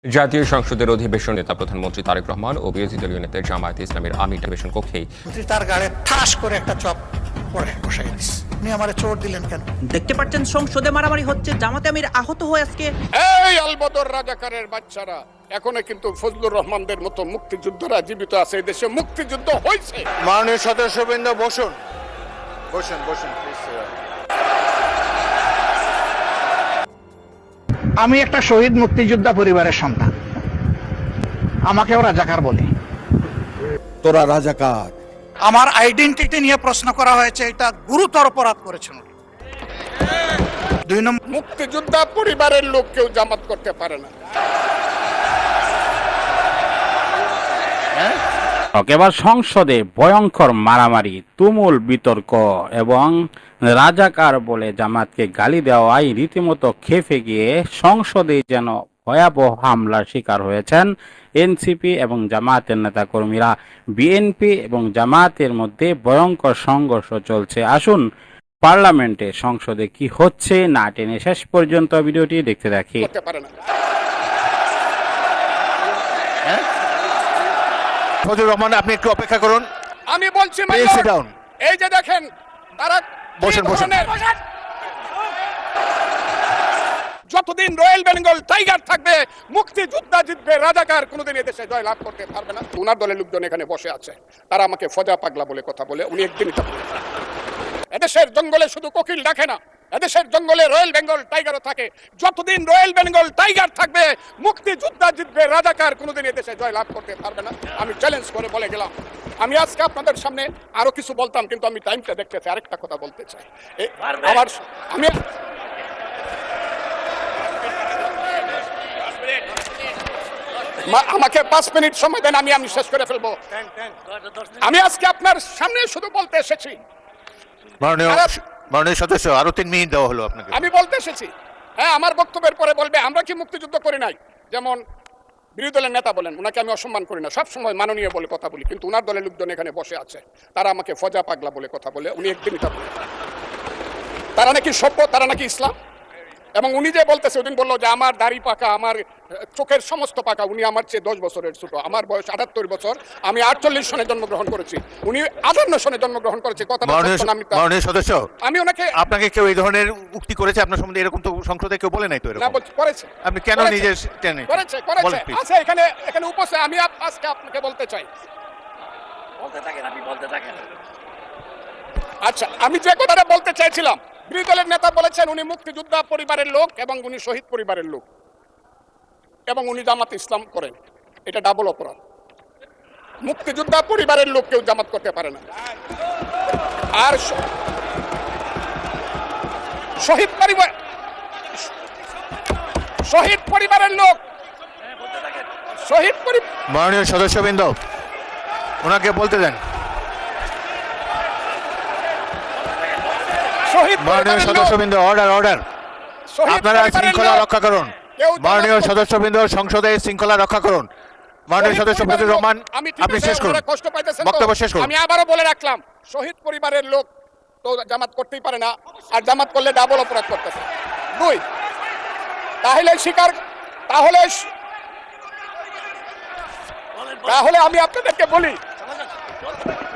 জাতীয় সংসদের অধিবেশন নেতা প্রধানমন্ত্রী তারেক রহমান ও বিরোধী দলীয় নেতা জামায়াতে ইসলামের আমির অধিবেশন কক্ষেই তার গাড়ে ঠাস করে একটা চপ পড়ে বসাই দিস। উনি আমারে চোট দিলেন কেন? দেখতে পাচ্ছেন সংসদে মারামারি হচ্ছে, জামাতে আমির আহত হয়ে আজকে। এই আলবদর রাজাকারের বাচ্চারা এখনো কিন্তু ফজলুর রহমানদের মতো মুক্তিযোদ্ধারা জীবিত আছে। এই দেশে মুক্তিযুদ্ধ হয়েছে। মাননীয় সদস্যবৃন্দ বসুন বসুন বসুন প্লিজ। আমি একটা শহীদ মুক্তিযোদ্ধা পরিবারের সন্তান, আমাকেও রাজাকার বলে। তোরা রাজাকার। আমার আইডেন্টিটি নিয়ে প্রশ্ন করা হয়েছে, এটা গুরুতর অপরাধ করেছেন উনি। 2 নম্বর, মুক্তিযোদ্ধা পরিবারের লোক কেউ জামাত করতে পারে না। এবার সংসদে ভয়ঙ্কর মারামারি, তুমুল বিতর্ক এবং রাজাকার বলে জামাতকে গালি দেওয়ায় রীতিমতো খেপে গিয়ে সংসদে যেন ভয়াবহ হামলার শিকার হয়েছেন এনসিপি এবং জামাতের নেতাকর্মীরা। বিএনপি এবং জামাতের মধ্যে ভয়ঙ্কর সংঘর্ষ চলছে। আসুন পার্লামেন্টে সংসদে কি হচ্ছে না টেনে শেষ পর্যন্ত ভিডিওটি দেখতে দেখি। করতে পারে না। ফজলুর রহমান, আপনি একটু অপেক্ষা করুন। আমি বলছি Please sit down. এই যে দেখেন তারা বসেন, বসেন। যতদিন রয়্যাল বেঙ্গল টাইগার থাকবে মুক্তিযোদ্ধা জিতবে, রাজাকার কোনোদিন এদেশে জয় লাভ করতে পারবে না। ওনার দলের লোকজন এখানে বসে আছে, তারা আমাকে ফজা পাগলা বলে কথা বলে। উনি একদিনই থাকবে। এদেশের জঙ্গলে শুধু কোকিল ডাকে না, এদেশের জঙ্গলে রয়্যাল বেঙ্গল টাইগারও থাকে। যতদিন রয়্যাল বেঙ্গল টাইগার থাকবে মুক্তিযোদ্ধা জিতবে, রাজাকার কোনোদিন এদেশে জয় লাভ করতে পারবে না। আমি চ্যালেঞ্জ করে বলে গেলাম। আমি আজকে আপনাদের সামনে আরো কিছু বলতাম, কিন্তু আমি টাইমটা দেখতেছি, আরেকটা কথা বলতে চাই। আমি আমাকে 5 মিনিট সময় দেন, আমি শেষ করে ফেলবো। আমি আজকে আপনার সামনে শুধু বলতে এসেছি, মাননীয় সদস্য, আরো 3 মিনিট দেওয়া হলো আপনাকে। আমি বলতে এসেছি। হ্যাঁ, আমার বক্তব্যের পরে বলবে আমরা কি মুক্তিযুদ্ধ করি নাই। যেমন বিরোধী দলের নেতা বলেন, ওনাকে আমি অসম্মান করি না, সবসময় মাননীয় বলে কথা বলি, কিন্তু ওনার দলের লোকজন এখানে বসে আছে, তারা আমাকে ফজা পাগলা বলে কথা বলে। উনি একদিনই থাকবে। তারা নাকি সভ্য, তারা নাকি ইসলাম। এবং উনি যে বলতেছে, ওদিন বললো যে আমার দাড়ি পাকা, আমার চোখের সমস্ত পাকা। উনি আমার চেয়ে 10 বছরের ছোট। আমার বয়স 78 বছর। আমি 48 সনে জন্মগ্রহণ করেছি, উনি 58 সনে জন্মগ্রহণ করেছে। কথা মাননীয় সদস্য, আমি ওনাকে, আপনাকে কেউ এই ধরনের উক্তি করেছে আপনার সম্বন্ধে? এরকম তো সংসদে কেউ বলে নাই তো এরকম। না করেছে। আপনি কেন নিজে টেনে করেছে আছে এখানে উপস্থিত। আমি আজকে আপনাকে বলতে চাই, আচ্ছা, আমি যে কথাটা বলতে চাইছিলাম, বিরোধী দলের নেতা বলেছেন উনি মুক্তিযোদ্ধা পরিবারের লোক এবং উনি শহীদ পরিবারের লোক এবং উনি জামাত ইসলাম করেন। এটা ডাবল অপরাধ। মুক্তিযোদ্ধা পরিবারের লোক কেউ জামাত করতে পারে না। আর শহীদ পরিবারের লোক, মাননীয় সদস্যবৃন্দ, ওনাকে বলতে দেন। মাননীয় সদস্যবৃন্দ, অর্ডার। আপনারা শৃঙ্খলা রক্ষা করুন। মাননীয় সদস্যবৃন্দ, সংসদে শৃঙ্খলা রক্ষা করুন। মাননীয় সদস্য ফজলুর রহমান, আপনি শেষ করুন, বক্তব্য শেষ করুন। আমি আবারও বলে রাখলাম, শহীদ পরিবারের লোক তো জামাত করতেই পারে না, আর জামাত করলে ডাবল অপরাধ করতেছে। 2, তাহলে আমি আপনাদেরকে বলি,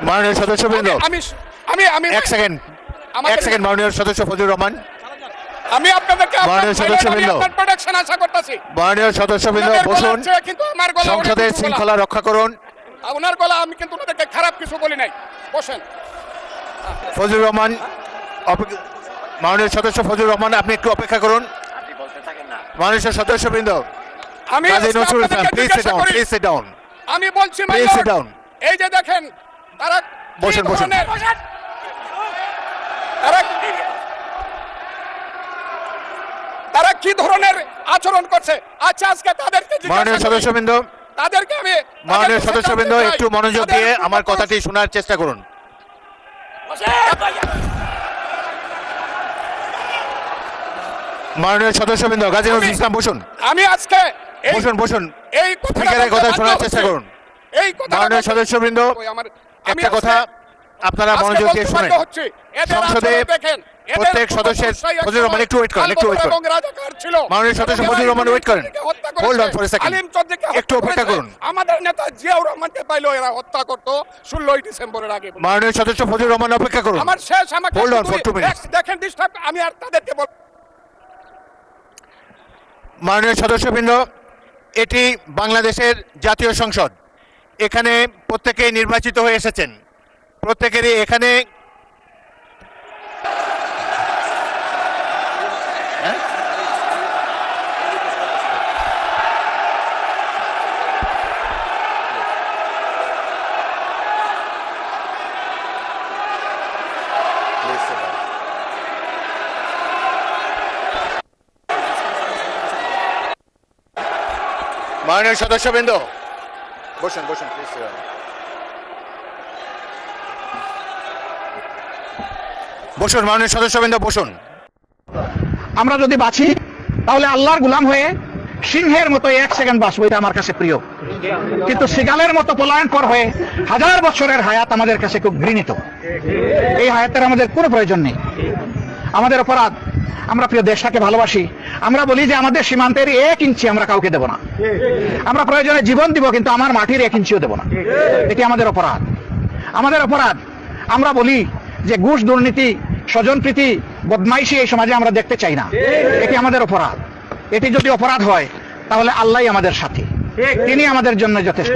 মাননীয় সদস্যবৃন্দ, আমি 1 সেকেন্ড মাননীয় সদস্য ফজলুর রহমান, আমি আপনাদেরকে মাননীয় সদস্যবৃন্দ, প্রোটেকশন আশা করতেছি। মাননীয় সদস্যবৃন্দ বসুন, কিন্তু আমার গলা, সংসদের শৃঙ্খলা রক্ষা করুন। ওনার গলা, আমি কিন্তু ওনাদেরকে খারাপ কিছু বলি নাই। বসেন। ফজলুর রহমান, মাননীয় সদস্য ফজলুর রহমান, আপনি একটু অপেক্ষা করুন। মাননীয় সদস্যবৃন্দ, আমি প্লিজ সিট ডাউন। আমি বলছি, এই যে দেখেন তারা বসুন। তারা কি ধরনের আচরণ করছে। আচ্ছা, আজকে তাদেরকে মাননীয় সদস্যবৃন্দ, মাননীয় সদস্যবৃন্দ, একটু মনোযোগ দিয়ে আমার কথাটি শোনার চেষ্টা করুন। মাননীয় সদস্যবৃন্দ, গাজী নজরুল ইসলাম, বসুন। আমি আজকে বসুন এই কথা শোনার চেষ্টা করুন। মাননীয় সদস্যবৃন্দ, একটা কথা আপনারা মনোযোগ দিয়ে শুনেন। প্রত্যেক সদস্যের ফজলুর রহমান একটু ওয়েট করেন, একটু ওয়েট করেন। মাননীয় সদস্য ফজলুর রহমান ওয়েট করেন। Hold on for a second, একটু অপেক্ষা করুন। আমাদের নেতা জিয়াউর রহমানকে পাইলো এরা হত্যা করতো 16 ডিসেম্বরের আগে। মাননীয় সদস্য ফজলুর রহমান অপেক্ষা করুন। আমার শেষ, আমাকে হোল্ড অন ফর 2 মিনিটস। দেখেন ডিস্টার্ব, আমি আর তাদেরকে বল। মাননীয় সদস্যবৃন্দ, এটি বাংলাদেশের জাতীয় সংসদ। এখানে প্রত্যেকেই নির্বাচিত হয়ে এসেছেন, প্রত্যেকেরই এখানে মাননীয় সদস্যবৃন্দ বসুন, বসুন প্লিজ। বসুন মাননীয় সদস্যবৃন্দ, বসুন। আমরা যদি বাঁচি তাহলে আল্লাহর গোলাম হয়ে সিংহের মতো 1 সেকেন্ড বাঁচবো, এটা আমার কাছে প্রিয়। কিন্তু সিগালের মতো পলায়নপর হয়ে 1000 বছরের হায়াত আমাদের কাছে খুব ঘৃণিত। এই হায়াতের আমাদের কোনো প্রয়োজন নেই। আমাদের অপরাধ, আমরা প্রিয় দেশটাকে ভালোবাসি, আমরা বলি যে আমাদের সীমান্তের 1 ইঞ্চি আমরা কাউকে দেব না। আমরা প্রয়োজনে জীবন দিব, কিন্তু আমার মাটির 1 ইঞ্চিও দেব না। এটি আমাদের অপরাধ। আমাদের অপরাধ, আমরা বলি যে ঘুষ, দুর্নীতি, স্বজনপ্রীতি, বদমাইশি এই সমাজে আমরা দেখতে চাই না। এটি আমাদের অপরাধ। এটি যদি অপরাধ হয় তাহলে আল্লাহই আমাদের সাথী, তিনি আমাদের জন্য যথেষ্ট।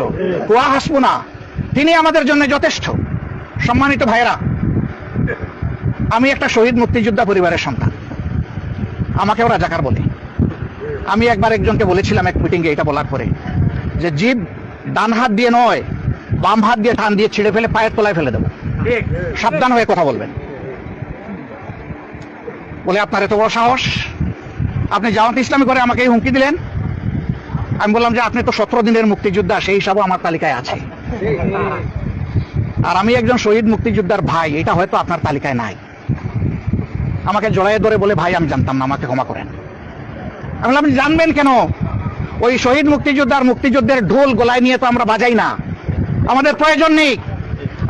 ওয়া হাসবুনা, তিনি আমাদের জন্য যথেষ্ট। সম্মানিত ভাইরা, আমি একটা শহীদ মুক্তিযোদ্ধা পরিবারের সন্তান, আমাকেও রাজাকার বলে। আমি একবার একজনকে বলেছিলাম এক মিটিংয়ে এটা বলার পরে, যে জিভ ডান হাত দিয়ে নয়, বাম হাত দিয়ে টান দিয়ে ছিঁড়ে ফেলে পায়ের তলায় ফেলে দেবো, সাবধান হয়ে কথা বলবেন। বলে আপনার এত বড় সাহস, আপনি জামাত ইসলামী করে আমাকে এই হুমকি দিলেন? আমি বললাম যে আপনি তো 17 দিনের মুক্তিযোদ্ধা, সেই হিসাবে আমার তালিকায় আছে। আর আমি একজন শহীদ মুক্তিযোদ্ধার ভাই, এটা হয়তো আপনার তালিকায় নাই। আমাকে জড়াইয়ে ধরে বলে, ভাই আমি জানতাম না, আমাকে ক্ষমা করেন। আমি বললাম আপনি জানবেন কেন? ওই শহীদ মুক্তিযোদ্ধার মুক্তিযুদ্ধের ঢোল গলায় নিয়ে তো আমরা বাজাই না, আমাদের প্রয়োজন নেই।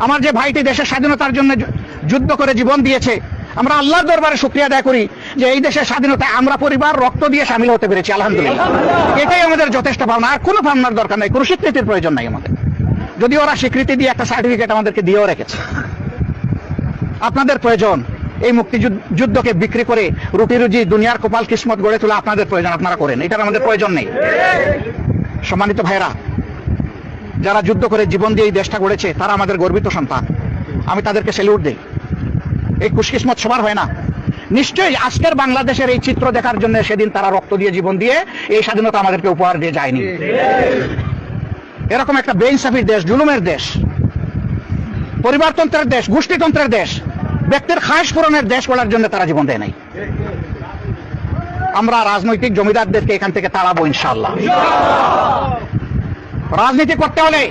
আমার যে ভাইটি দেশের স্বাধীনতার জন্য যুদ্ধ করে জীবন দিয়েছে, আমরা আল্লাহর দরবারে শুকরিয়া আদায় করি যে এই দেশের স্বাধীনতায় আমরা পরিবার রক্ত দিয়ে সামিল হতে পেরেছি, আলহামদুলিল্লাহ। এটাই আমাদের যথেষ্ট পাওনা, আর কোনো পাওনার দরকার নাই, কোনো স্বীকৃতির প্রয়োজন নাই আমাদের। যদি ওরা স্বীকৃতি দিয়ে একটা সার্টিফিকেট আমাদেরকে দিয়েও রেখেছে। আপনাদের প্রয়োজন এই মুক্তিযুদ্ধকে বিক্রি করে রুটি রুজি, দুনিয়ার কপাল কিসমত গড়ে তোলা আপনাদের প্রয়োজন, আপনারা করেন, এটার আমাদের প্রয়োজন নেই। সম্মানিত ভাইরা, যারা যুদ্ধ করে জীবন দিয়ে এই দেশটা গড়েছে তারা আমাদের গর্বিত সন্তান, আমি তাদেরকে স্যালুট দিই। এই খুশকিসমত সবার হয় না। নিশ্চয়ই আজকের বাংলাদেশের এই চিত্র দেখার জন্য সেদিন তারা রক্ত দিয়ে জীবন দিয়ে এই স্বাধীনতা আমাদেরকে উপহার দিয়ে যায়নি। এরকম একটা বেইনসাফির দেশ, জুলুমের দেশ, পরিবারতন্ত্রের দেশ, গোষ্ঠীতন্ত্রের দেশ, ব্যক্তির খায়েশ পূরণের দেশ গড়ার জন্য তারা জীবন দেয় নাই। আমরা রাজনৈতিক জমিদারদেরকে এখান থেকে তাড়াবো ইনশাআল্লাহ। রাজনীতি করতে হলে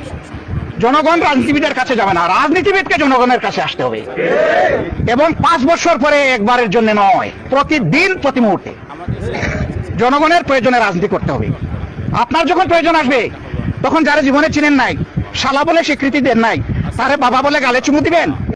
জনগণ রাজনীতিবিদের কাছে যাবে না, রাজনীতিবিদকে জনগণের কাছে আসতে হবে। এবং 5 বছর পরে একবারের জন্য নয়, প্রতিদিন, প্রতি মুহূর্তে জনগণের প্রয়োজনে রাজনীতি করতে হবে। আপনার যখন প্রয়োজন আসবে, তখন যারা জীবনে চিনেন নাই, শালা বলে স্বীকৃতি দেন নাই, তারে বাবা বলে গালে চুমু দিবেন।